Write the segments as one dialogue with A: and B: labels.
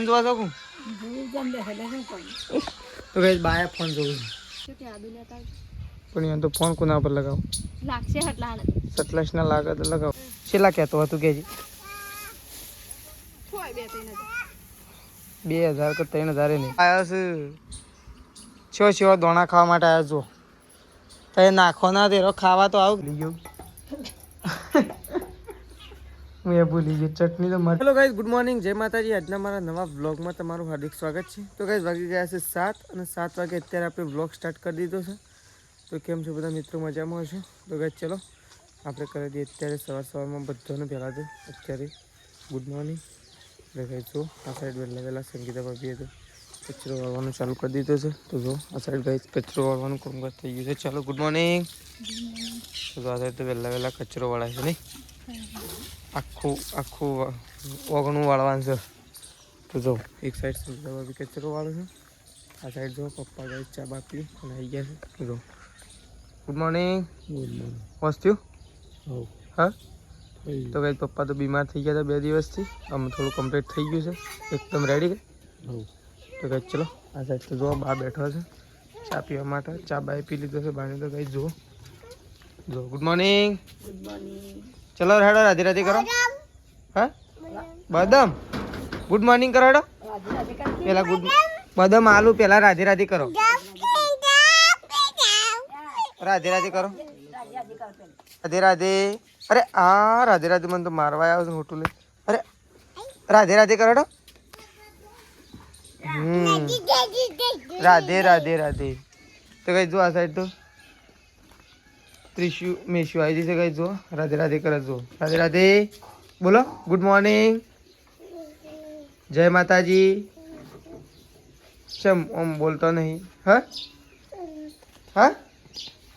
A: જોવા શકું તો ગાઈસ બાય ફોન જોઉં પણ તો ફોન કોના પર લગાવો
B: લાગશે
A: સતલાશ ના લાગે તો લગાવો છેલ્લા કહેતો હતું કે 2000 કે 3000 નહીં આવ્યા છે દોણા ખાવા માટે આવ્યા છો તો નાખો ના તેરો ખાવા તો આવું ભૂલી ગયો હું એ ભૂલી ગયો ચટણી તો મારી હેલો ગાઈઝ ગુડ મોર્નિંગ જય માતાજી આજના મારા નવા વ્લોગમાં તમારું હાર્દિક સ્વાગત છે તો ગાઈઝ વાગી ગયા છે 7 અને 7 વાગે અત્યારે આપણે વ્લોગ સ્ટાર્ટ કરી દીધો છે તો કેમ છો બધા મિત્રો મજામાં હશો તો ગાઈઝ ચલો આપણે કરી દઈએ અત્યારે સવારમાં બધાને પહેલાં તો અત્યારે ગુડ મોર્નિંગ દેખાય છો આ સાઈડ વહેલા સંગીતા ભાભીએ તો કચરો વાળવાનું ચાલુ કરી દીધો છે તો જો આ સાઈડ ગાઈઝ કચરો વાળવાનું કામકાજ થઈ ગયું છે ચાલો ગુડ મોર્નિંગ તો આ સાઈડ તો વહેલા કચરો વાળાય છે નહીં આખું ઓગણું વાળવાનું છે તો જો એક સાઈડ સંગીતા ભાભી કચરો વાળો છે આ સાઈડ જો પપ્પા ગાઈઝ ચા બાપી અને આવી ગયા છે જો ગુડ મોર્નિંગ વસ્તુ હા તો ગાઈઝ પપ્પા તો બીમાર થઈ ગયા હતા 2 દિવસથી આમ થોડું કમ્પ્લીટ થઈ ગયું છે એકદમ રેડી તો ગાઈઝ ચલો આ સાઈડ તો જો બા બેઠો છે ચા પીવા માટે ચા બાય પી લીધો છે બાને તો ગાઈઝ જુઓ જો ગુડ મોર્નિંગ ચલો હેડો રાધે રાધે કરો હા બદામ ગુડ મોર્નિંગ કરો હેડો પેલા ગુડ બદામ આલુ પેલા રાધે રાધે કરો રાધે રાધે કરો રાધે રાધે અરે આ રાધે રાધે મને તો મારવા આવ્યો છે મોટું લે અરે રાધે રાધે કરો હેડો રાધે રાધે રાધે તો કઈ જો આ સાઈડ તો ત્રિશુ મેશુ આવી જશે કઈ જો રાધે રાધે કરે જો રાધે રાધે બોલો ગુડ મોર્નિંગ જય માતાજી શેમ ઓમ બોલતો નહીં હા હા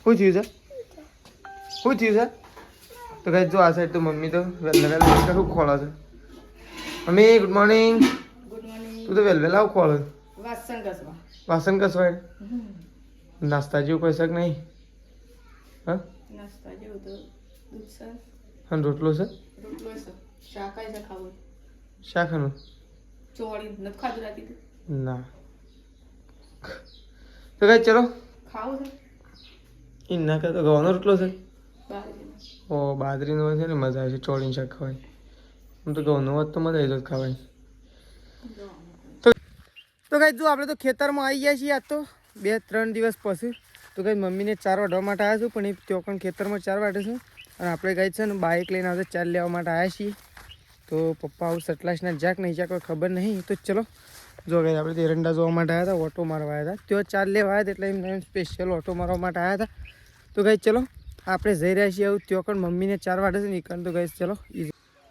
A: શું થયું છે શું થયું છે તો કઈ જો આ સાઈડ તો મમ્મી તો વહેલા શું ખોલો છે મમ્મી ગુડ મોર્નિંગ તું તો વહેલા ખોલો વાસણ કસવા નાસ્તા જેવું કોઈ શક નહીં હા હા રોટલો છે શાકનું ના તો કઈ ચલો એ ના તો ગવાનો રોટલો છે ઓ બાજરીનો હોય છે ને મજા આવે છે ચોળીને શાક ખાવાની આમ તો ઘઉંનો હોત તો મજા આવી જાય ખાવાની તો કઈ જો આપણે તો ખેતરમાં આવી ગયા છીએ આજ તો 2-3 દિવસ પછી તો કઈ મમ્મીને 4 વાઢવા માટે આવ્યા છું પણ એ ત્યાં પણ ખેતરમાં 4 વાઢે છે અને આપણે કઈ છે ને બાઇક લઈને આવતા 4 લેવા માટે આવ્યા છીએ તો પપ્પા આવું સટલાશના જાક નહીં જાક કોઈ ખબર નહીં તો ચલો જો કઈ આપણે એરંડા જોવા માટે આવ્યા હતા ઓટો મારવા આવ્યા હતા ત્યાં 4 લેવા આવ્યા હતા એટલે એમને સ્પેશિયલ ઓટો મારવા માટે આવ્યા હતા તો કઈ ચલો આપણે જઈ રહ્યા છીએ આવું ત્યાં પણ મમ્મીને 4 વાઢે છે નીકળ તો કઈ ચલો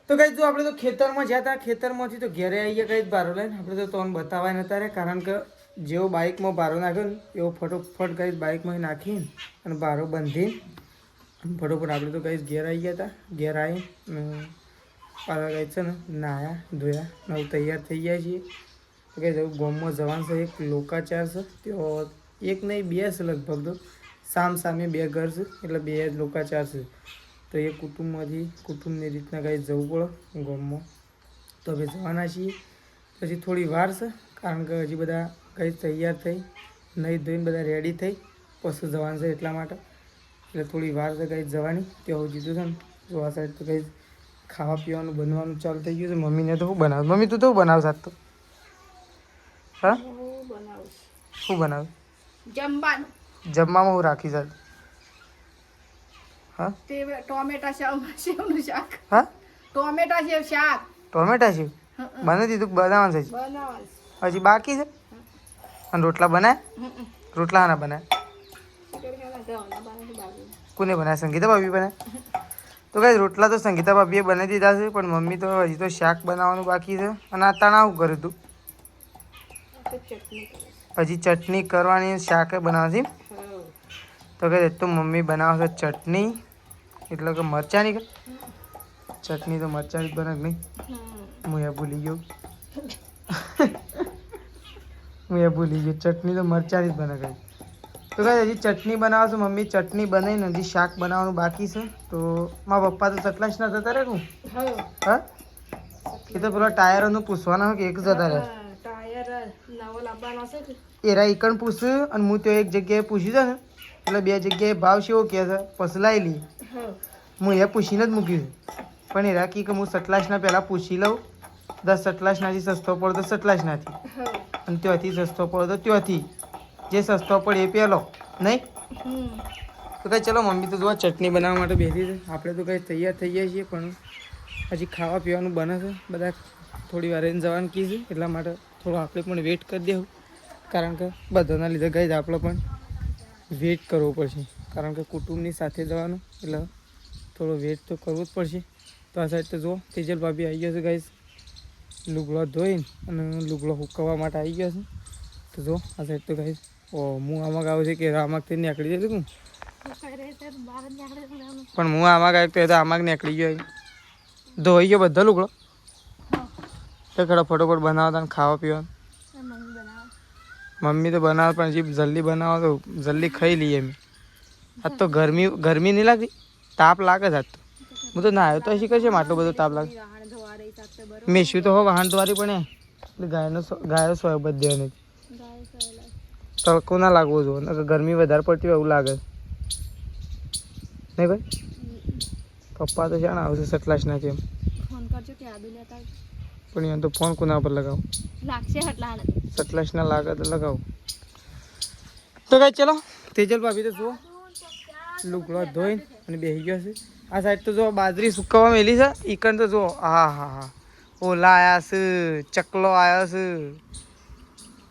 A: તો કઈ જો આપણે તો ખેતરમાં જ્યાં હતા ખેતરમાંથી તો ઘેરે આવીએ કઈ ભારો લઈને આપણે તો તમને બતાવાય નતા રહે કારણ કે જેવો બાઇકમાં ભારો નાખ્યો ને એવો ફટોફટ કઈ બાઇકમાં નાખીને અને ભારો બાંધીને ફટોફટ આપણે તો કઈ ઘેર આવી ગયા હતા ઘેર આવીને પાછા કઈ છે ને નાહ્યા ધોયા નવું તૈયાર થઈ ગયા છીએ તો કઈ જવું ગામમાં જવાનું છે એક લોકાચાર છે તેઓ એક નહીં 2 છે લગભગ તો સામે 2 ઘર છે એટલે 2 જ લોકાચાર છે તો એ કુટુંબની રીતના કાંઈ જવું પડે ગામમાં તો હવે જવાના છીએ પછી થોડી વાર છે કારણ કે હજી બધા કંઈ તૈયાર થઈ નહીં ધોઈને બધા રેડી થઈ પછી જવાનું છે એટલા માટે એટલે થોડી વાર છે કંઈ જવાની ત્યાં જીધું છે ને તો આ સાઈડ તો કંઈ ખાવા પીવાનું બનવાનું ચાલુ થઈ ગયું છે મમ્મીને તો શું બનાવ મમ્મી તું તો બનાવ સાત તો હા શું બનાવ જમવામાં હું રાખી સાત હા
B: ટોમેટા સેવનું શાક
A: હા
B: ટોમેટા સેવ શાક
A: ટોમેટા સેવ બની દીધું બનાવવાનું છે હજી બાકી છે અને રોટલા બનાય રોટલા ના બનાય કોને બનાય સંગીતા ભાભી બનાય તો કઈ રોટલા તો સંગીતા ભાભીએ બનાવી દીધા છે પણ મમ્મી તો હજી તો શાક બનાવવાનું બાકી છે અને આ તાણા શું કર્યું તું હજી ચટણી કરવાની શાક બનાવવાની તો કે તો મમ્મી બનાવશે ચટણી એટલે કે મરચાંની કે ચટણી તો મરચાંની બને નહીં હું એ ભૂલી ગયો ચટણી તો મરચાંની જ બને ગઈ તો કઈ હજી ચટણી બનાવશે મમ્મી ચટણી બનાવીને હજી શાક બનાવવાનું બાકી છે તો મારા પપ્પા તો સતલાશ ના જતા રહે હું હા એ તો પેલા ટાયરોનું પૂછવાના કે એક જતા રહે
B: નવો લાવવાનો છે કે
A: એરા ઈકણ પૂછ્યું અને હું તો એક જગ્યાએ પૂછ્યું છે ને એટલે બે જગ્યાએ ભાવ કેવો કહે છે પછી લાવી લઈએ. હું એ પૂછીને જ મૂક્યું છે પણ એરા કી કે હું સટલાસના પહેલાં પૂછી લઉં 10 સટલાસનાથી સસ્તો પડે તો સટલાસનાથી અને ત્યાંથી સસ્તો પડે તો ત્યાંથી જે સસ્તો પડે એ પહેલો નહીં. તો કંઈ ચલો મમ્મી તો જો ચટણી બનાવવા માટે બેસી છે. આપણે તો કંઈ તૈયાર થઈ ગયા છીએ પણ હજી ખાવા પીવાનું બને છે. બધા થોડી વાર એને જવાનું કીધું એટલા માટે થોડું આપણે પણ વેઇટ કરી દેવું કારણ કે બધાના લીધે ગઈ જ આપણે પણ વેઇટ કરવો પડશે કારણ કે કુટુંબની સાથે જવાનું એટલે થોડો વેઇટ તો કરવો જ પડશે. તો આ સાઈડ તો જો તેજલ ભાભી આવી ગયો છે ગાઈસ લુગડો ધોઈને અને લુગડો સુકવવા માટે આવી ગયો છે. તો જો આ સાઈડ તો ગાઈસ હું આમાં ગાઉં છે કે આમાંથી નીકળી જતું હું પણ હું આમાં ગાય તો આમાં નીકળી ગયો ધોઈ ગયો બધો લુગડો તો ખરા ફટોફટ બનાવતા ને ખાવા પીવાનું મમ્મી તો બનાવે પણ હજી જલ્દી બનાવો તો જલ્દી ખાઈ લઈએ અમે. આજ તો ગરમી નહીં લાગતી તાપ લાગે છે આજ તો હું તો નાયો તો શીખે છે આટલો બધો તાપ લાગે મેશું તો હો વાહન દ્વારી પણ એટલે ગાયો સોય બધે નથી તડકો ના લાગવો જોઈએ ગરમી વધારે પડતી હોય એવું લાગે નહીં ભાઈ. પપ્પા તો છે ને આવશે સટલાશ નાખી એમ પણ એમ તો ફોન કોના પર લગાવો સટલાશ ના લાગે તો લગાવો. તો કઈ ચલો તેજલ ભાભી તો જુઓ લુગડો ધોઈને અને બેસી ગયો છે. આ સાઈડ તો જો બાજરી સુકવવા મેલી છે ઈકણ તો જો હા ઓલા આવ્યા છે ચકલો આવ્યો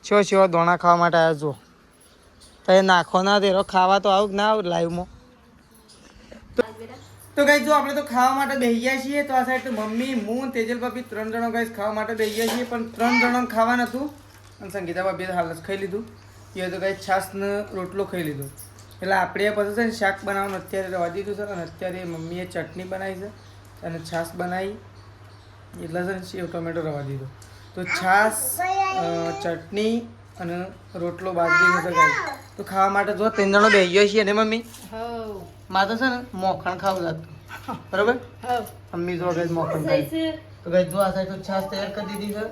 A: છે છો દોણા ખાવા માટે આવ્યા જો તો નાખો ના તેરો ખાવા તો આવું ના આવું લાઈવમાં. તો ગાઈસ જો આપણે તો ખાવા માટે બેસી ગયા છીએ. તો આ સાઈડ તો મમ્મી હું તેજલ ભાભી 3 જણો ગાઈસ ખાવા માટે બેસી ગયા છીએ પણ 3 જણો ખાવાનું હતું અને સંગીતા ભાભી હાલ જ ખાઈ લીધું. એ તો ગાઈસ છાશનો રોટલો ખાઈ લીધો એટલે આપણે પછી છે ને શાક બનાવવાનું અત્યારે રવા દીધું છે અને અત્યારે મમ્મીએ ચટણી બનાવી છે અને છાશ બનાવી એટલે છે ને સેવ ટોમેટો રવા દીધો. તો છાશ ચટણી અને રોટલો બાજરી છે ગાઈસ. તો ખાવા માટે જો 3 જણો બેસી ગયા છીએ ને મમ્મી મારે તો છે ને મોખણ ખાવું લાગતું બરાબર મમ્મી જો ગાઈસ મોખણ ખાય. તો ગાઈસ જો આ સાઈડ તો છાશ તૈયાર કરી દીધી છે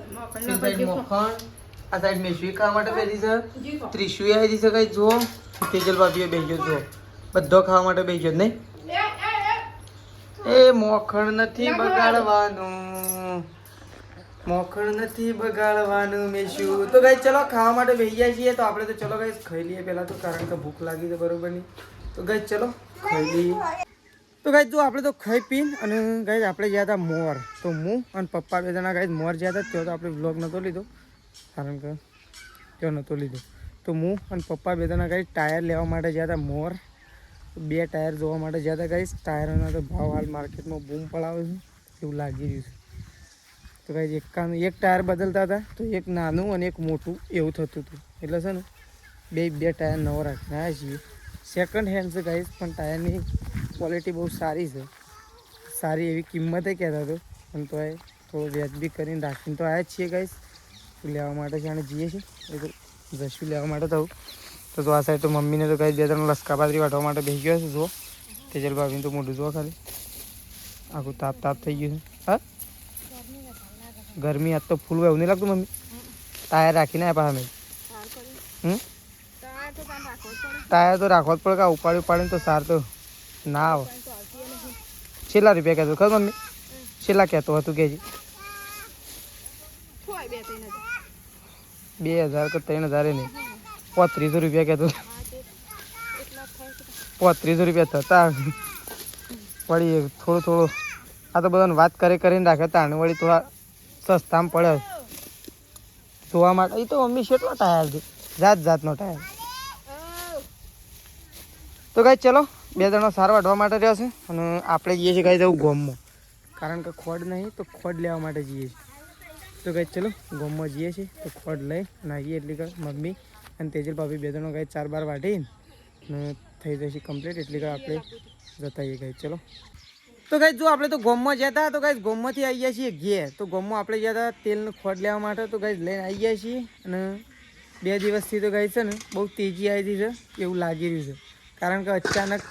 A: આ સાઈડ મોખણ આ સાઈડ મેસવી ખાવા માટે બેસી છે ત્રિશુએ આવી છે ગાઈસ જો તેજલ ભાભીએ બેસી ગયો જો બધો ખાવા માટે બેસી ગયો નહીં. એ મોખણ નથી બગાડવાનું મોખણ નથી બગાડવાનું મેશું. તો ગાઈસ ચલો ખાવા માટે બેસી ગયા છીએ. તો આપણે તો ચલો ગાઈસ ખાઈ લઈએ પહેલાં તો કારણ કે ભૂખ લાગી છે બરોબર નહીં. તો ગાઈસ ચલો ખાઈ લઈએ. તો ગાઈસ જો આપણે તો ખાઈ પીને અને ગાઈસ આપણે ગયા હતા મોર. તો હું અને પપ્પા 2 જણા ગાઈસ મોર ગયા હતા ત્યાં તો આપણે વ્લોગ નહોતો લીધો કારણ કે ત્યાં નહોતો લીધો. તો હું અને પપ્પા 2 જણા ગાઈસ ટાયર લેવા માટે ગયા હતા મોર. 2 ટાયર જોવા માટે ગયા હતા ગાઈસ. ટાયરોના તો ભાવ હાલ માર્કેટમાં બૂમ પડાવે છે એવું લાગી રહ્યું છે. તો ગાઈસ એક ટાયર બદલતા હતા તો એક નાનું અને એક મોટું એવું થતું હતું એટલે છે ને બે ટાયર નવો રાખીને આવ્યા છીએ. સેકન્ડ હેન્ડ છે ગાઈસ પણ ટાયરની ક્વોલિટી બહુ સારી છે સારી એવી કિંમતે કહેતા હતો પણ તો એ થોડું વ્યાજબી કરીને રાખીને તો આવ્યા જ છીએ ગાઈસ. લેવા માટે જાણે જઈએ છીએ એ તો જશું લેવા માટે થવું. તો આ સાઈડ તો મમ્મીને તો ગાઈસ 2 ત્રણ લસકા બાજરી વાટવા માટે બેસી ગયો છે જુઓ તેજલ ભાભીને તો મોઢું જુઓ ખાલી આખું તાપ થઈ ગયું છે. હા ગરમી આજ તો ફૂલ એવું નહીં લાગતું મમ્મી ટાયર રાખીને આવ્યા પાછા મેં ટાયર તો રાખવો જ પડે કે ઉપાડીને તો સાર તો ના આવે. છેલ્લા રૂપિયા કહેતો ખબર મમ્મી છેલ્લા કહેતો હતું કે 2000 કે 3000 નહીં 3500 રૂપિયા કહેતો 3500 રૂપિયા થતા વળી થોડું આ તો બધાને વાત કરીને રાખે તાણે વળી થોડા સસ્તામાં પડે જોવા માટે. એ તો મમ્મી કેટલો ટાયર છે જાતનો ટાયર. તો ગાઈસ ચલો 2 જણો સાર વાઢવા માટે રહ્યો છે અને આપણે જઈએ છીએ ગાઈસ જવું ગોમમાં કારણ કે ખોડ નહીં તો ખોડ લેવા માટે જઈએ છીએ. તો ગાઈસ ચલો ગોમમાં જઈએ છીએ તો ખોડ લઈ અને આવીએ એટલી કર મમ્મી અને તેજલ ભાભી 2 જણો ગાઈસ 4 બાર વાઢીને અને થઈ જશે કમ્પ્લીટ એટલી કર આપણે જતા આવીએ ગાઈસ ચલો. તો ગાઈસ જો આપણે તો ગોમમાં ગયા હતા તો ગાઈસ ગોમમાંથી આવી ગયા છીએ ઘેર. તો ગોમમાં આપણે ગયા હતા તેલનું ખોડ લેવા માટે તો ગાઈસ લઈને આવી ગયા છીએ અને 2 દિવસથી તો ગાઈસ છે ને બહુ તેજી આવી છે એવું લાગી રહ્યું છે કારણ કે અચાનક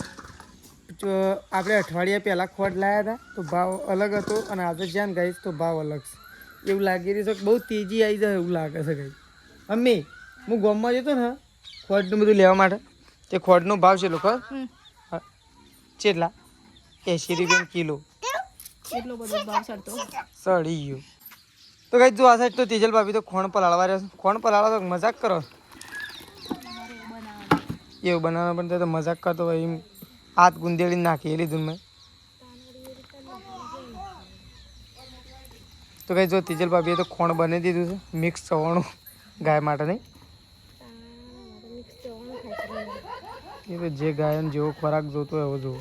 A: આપણે અઠવાડિયા પહેલાં ખોડ લાવ્યા હતા તો ભાવ અલગ હતો અને આજે જ્યાં ગાઈસ તો ભાવ અલગ છે એવું લાગી રહ્યું છે કે બહુ તેજી આવી જાય એવું લાગે છે ગાઈસ. મમ્મી હું ગામમાં જતો ને ખોડનું બધું લેવા માટે તે ખોડનો ભાવ છે લોકો કેટલા 80 રૂપિયા કિલો
B: એટલો બધો ભાવ સરતો
A: સડી ગયું તો કઈ જો આ સાઈડ તો તેજલ ભાભી તો ખોણ પલાળવા રહ્યો છે ખોણ પલાળવા તો મજાક કરો એવું બનાવવા પણ તો મજાક કરતો હોય એમ હાથ ગુંદેડી નાખી એ લીધું મેં તો કઈ જો તેજલ ભાભીએ તો ખોણ બની દીધું છે મિક્સ ચવાણું ગાય માટે નહીં એ તો જે ગાયન જેવો ખોરાક જોતો હોય એવો જોવો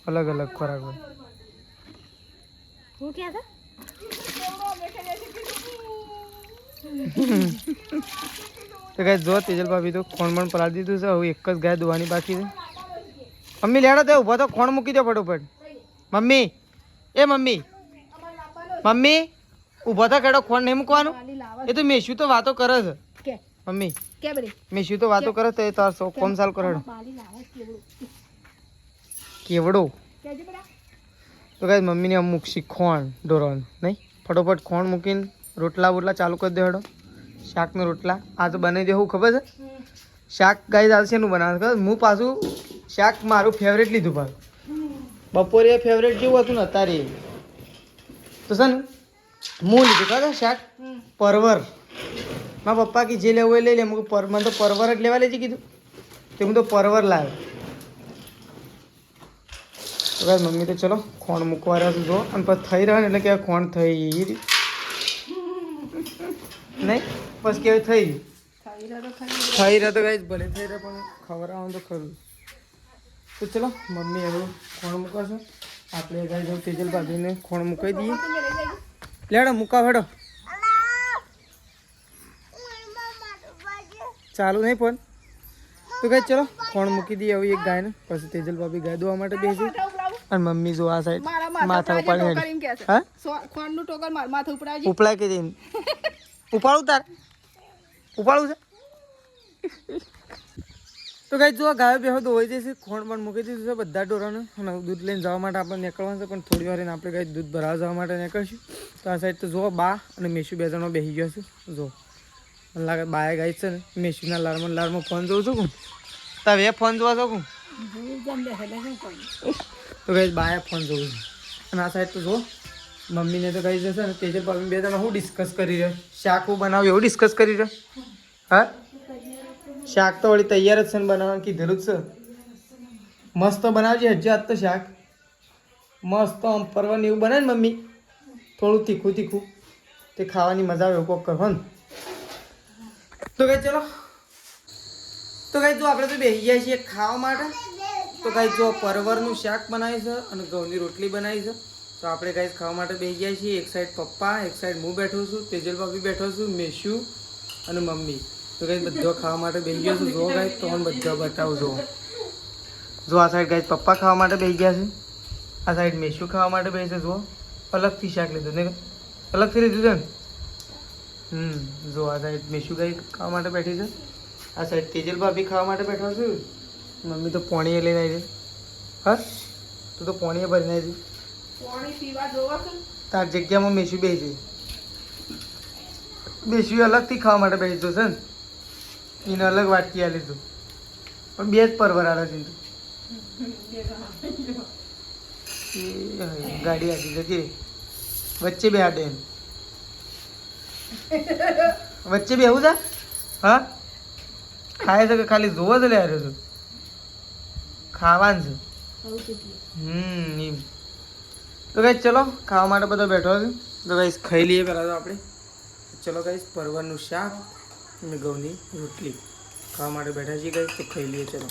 A: અલગ અલગ ખોરાક હોય
B: હું ક્યાં હતા
A: તો કઈ જો તેજલ ભાભી તો ખોણ પણ પલાળી દીધું છે હવે એક જ ગાય દોવાની બાકી છે મમ્મી લેડો તે ઉભો તો ખોણ મૂકી દો ફટોફટ મમ્મી એ મમ્મી મમ્મી ઉભો તો કેડો ખોણ નહીં મૂકવાનું એ તો મેશું તો વાતો કરે છે
B: કે
A: મમ્મી
B: કે બરી
A: મેશું તો વાતો કરે તો એ તાર કોમ સાલ કરે
B: બાલી લાવે કેવડું
A: કેવડો
B: કેજે બડા
A: તો કઈ મમ્મીને આમ મૂકશી ખોણ ઢોરવાનું નહીં ફટોફટ ખોણ મૂકીને રોટલા બોટલા ચાલુ કરી દે હડો શાકનો રોટલા આ તો બનાવી દેવું ખબર છે શાક ગાય ચાલશે એનું બનાવે ખબર હું પાછું શાક મારું ફેવરેટ લીધું પાછું બપોરે ફેવરેટ જેવું હતું ને અત્યારે તો છે ને હું લીધું ખબર શાક પરવર મારા પપ્પા કે જે લેવું હોય લઈ લે મને તો પરવર જ લેવા લેજે કીધું તે હું તો પરવર લાવ્યો તો ભાઈ મમ્મી તો ચલો ખોણ મૂકવા રહ્યો જો અને પછી થઈ રહ્યો ને એટલે કે ખોણ થઈ નહીં બસ કે થઈ રહ્યો તો કઈ ભલે થઈ રહ્યો પણ ખબર આવે તો ખરું તો ચલો મમ્મી હવે ખોણ મૂકશે આપણે ગાય જાવ તેજલ ભાભીને ખોણ મૂકાઈ દઈએ લેડો મૂકા હેડો ચાલુ નહીં પણ તો કઈ ચલો ખોણ મૂકી દઈએ હવે એક ગાયને પછી તેજલ ભાભી ગાય દોવા માટે બેસી અને મમ્મી જો આ સાઈડ માથા ઉપાડી હા
B: ખોણનું ટોકર માર માથે ઉપડાવજે
A: ઉપલાય કે જઈને ઉપાડું તાર ઉપાડું છે તો કઈ જો ગાયો બેહો ધોઈ જશે ખોણ પણ મૂકી દીધું છે બધા ઢોરાને અને દૂધ લઈને જવા માટે આપણે નીકળવાનું છે પણ થોડી વાર આપણે કઈ દૂધ ભરાવા જવા માટે નીકળશું તો આ સાઈડ તો જો બા અને મેશુ બે જણો બેસી ગયો છે જો મને લાગે બાએ ગાઈ છે ને મેશુના લારમાં ફોન જોઉં છું તમે ફોન જોવા છો તો કઈ બાએ ફોન જોઉં છું અને આ સાઈડ તો જો મમ્મીને તો કહી જશે ને તેજલ ભાભી બે જણા હું ડિસ્કસ કરી રહ્યો શાક હું બનાવ્યું એવું ડિસ્કસ કરી રહ્યો હા શાક તો વળી તૈયાર જ છે ને બનાવવાનું કીધેલું જ છે મસ્ત બનાવજે હજી આજ તો શાક મસ્ત આમ પરવાનું એવું બને ને મમ્મી થોડું તીખું તીખું તે ખાવાની મજા આવે એવું કોક કરો ને તો કઈ ચલો તો કઈ જો આપણે તો બેસી ગયા છીએ ખાવા માટે તો કઈ જો પરવરનું શાક બનાવી છે અને ઘઉંની રોટલી બનાવી છે તો આપણે ગાઈસ ખાવા માટે બેસી ગયા છીએ એક સાઈડ પપ્પા એક સાઈડ હું બેઠો છું તેજલ ભાભી બેઠો છું મેશુ અને મમ્મી તો ગાઈસ બધો ખાવા માટે બેસી ગયો છું જો ગાઈસ તો બધા બતાવું જો આ સાઈડ ગાઈસ પપ્પા ખાવા માટે બેસી ગયા છે આ સાઈડ મેશુ ખાવા માટે બેસે જો અલગથી શાક લીધું ને અલગથી લીધું છે ને જો આ સાઈડ મેશુ ગાઈ ખાવા માટે બેઠી છે આ સાઈડ તેજલ ભાભી ખાવા માટે બેઠો છું મમ્મી તો પોણીએ લઈને આવી છે હા તું તો પોણીએ ભરીને આવી તાર જગ્યામાં મેશુ બેસી મેશુ અલગથી ખાવા માટે બેસી છે ને એને અલગ વાટકી આ લીધું પણ બે જ પરવર આવે છે ગાડી આખી જતી રહી વચ્ચે બે હાડે વચ્ચે બે એવું છે હા ખાય છે કે ખાલી જોવો જ લે આવ્યો છું ખાવાનું છે એમ તો ગાઈસ ચલો ખાવા માટે બધો બેઠો છે તો ગાઈસ ખાઈ લઈએ પહેલાં તો આપણે ચલો ગાઈસ પરવરનું શાક અને ઘઉંની રોટલી ખાવા માટે બેઠા છીએ ગાઈસ તો ખાઈ લઈએ ચલો